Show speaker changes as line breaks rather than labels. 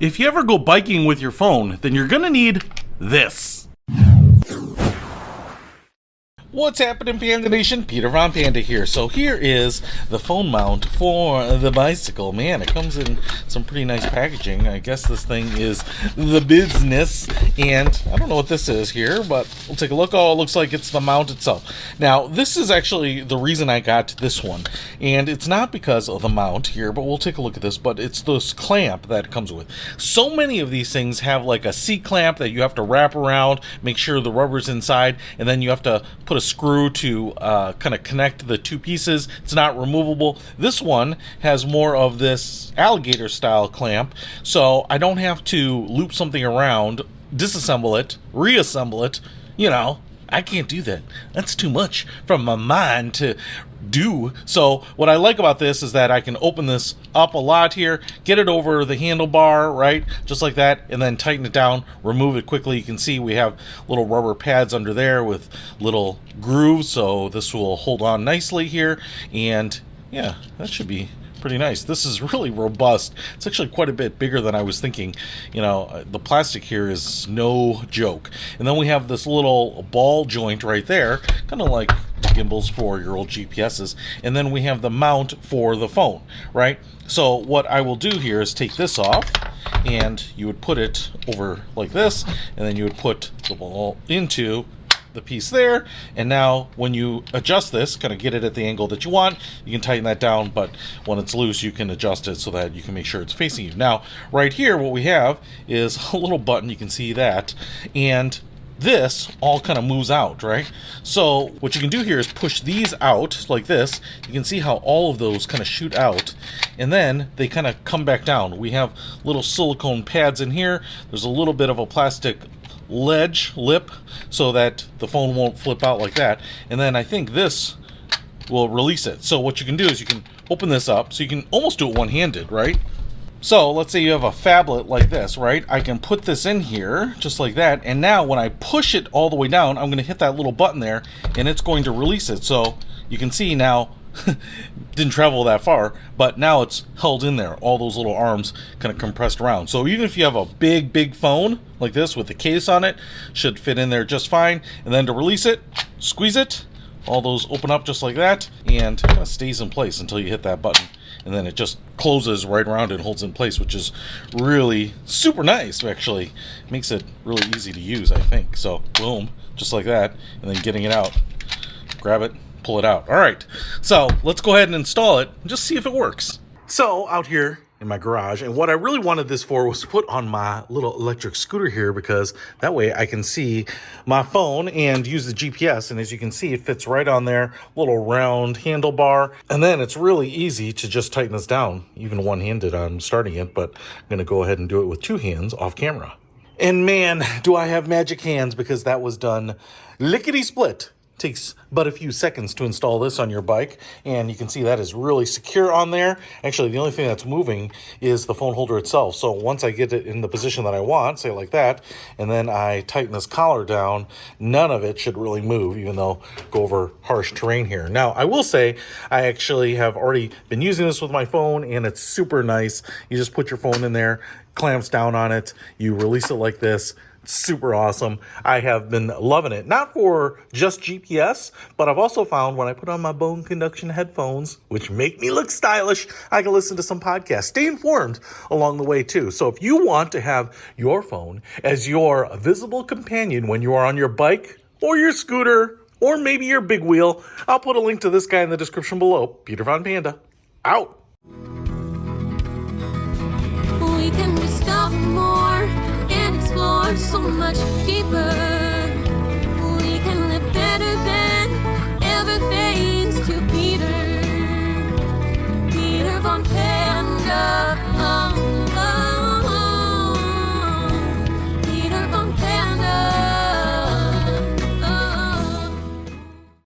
If you ever go biking with your phone, then you're gonna need this. What's happening, Panda Nation? Peter Von Panda here. So here is the phone mount for the bicycle. Man, it comes in some pretty nice packaging. I guess this thing is the business, and I don't know what this is here, but we'll take a look. Oh, it looks like it's the mount itself. Now, this is actually the reason I got this one, and it's not because of the mount here, but we'll take a look at this, but it's this clamp that it comes with. So many of these things have like a C-clamp that you have to wrap around, make sure the rubber's inside, and then you have to put a screw to kind of connect the two pieces. It's not removable. This one has more of this alligator style clamp, so I don't have to loop something around, disassemble it, reassemble it. You know, I can't do that. That's too much from my mind to do. So what I like about this is that I can open this up a lot here, get it over the handlebar, right, just like that, and then tighten it down, remove it quickly. You can see we have little rubber pads under there with little grooves, so this will hold on nicely here, and yeah, that should be pretty nice. This is really robust. It's actually quite a bit bigger than I was thinking. You know, the plastic here is no joke. And then we have this little ball joint right there, kind of like gimbals for your old GPSs. And then we have the mount for the phone, right? So what I will do here is take this off, and you would put it over like this, and then you would put the ball into the piece there, and now when you adjust this, kind of get it at the angle that you want, you can tighten that down, but when it's loose you can adjust it so that you can make sure it's facing you. Now right here what we have is a little button, you can see that, and this all kind of moves out, right? So what you can do here is push these out like this. You can see how all of those kind of shoot out, and then they kind of come back down. We have little silicone pads in here. There's a little bit of a plastic lip so that the phone won't flip out like that, and then I think this will release it. So what you can do is you can open this up, so you can almost do it one-handed, right? So let's say you have a phablet like this, right? I can put this in here just like that, and now when I push it all the way down, I'm going to hit that little button there, and it's going to release it. So you can see now didn't travel that far, but now it's held in there. All those little arms kind of compressed around. So even if you have a big phone like this with the case on it, should fit in there just fine. And then to release it, squeeze it, all those open up just like that, and it kind of stays in place until you hit that button, and then it just closes right around and holds in place, which is really super nice. Actually makes it really easy to use, I think. So boom, just like that, and then getting it out, grab it, pull it out. All right, so let's go ahead and install it and just see if it works. So out here in my garage, and what I really wanted this for was to put on my little electric scooter here, because that way I can see my phone and use the GPS, and as you can see, it fits right on there, little round handlebar, and then it's really easy to just tighten this down, even one-handed. I'm starting it, but I'm gonna go ahead and do it with two hands off camera. And man, do I have magic hands, because that was done lickety-split. Takes but a few seconds to install this on your bike, and you can see that is really secure on there. Actually, the only thing that's moving is the phone holder itself. So once I get it in the position that I want, say like that, and then I tighten this collar down, none of it should really move, even though go over harsh terrain here. Now, I will say I actually have already been using this with my phone, and it's super nice. You just put your phone in there, clamps down on it, you release it like this. Super awesome. I have been loving it, not for just GPS, but I've also found when I put on my bone conduction headphones, which make me look stylish, I can listen to some podcasts, stay informed along the way too. So if you want to have your phone as your visible companion when you are on your bike or your scooter or maybe your big wheel, I'll put a link to this guy in the description below. Peter Von Panda, out.
We can discover more and explore so much deeper.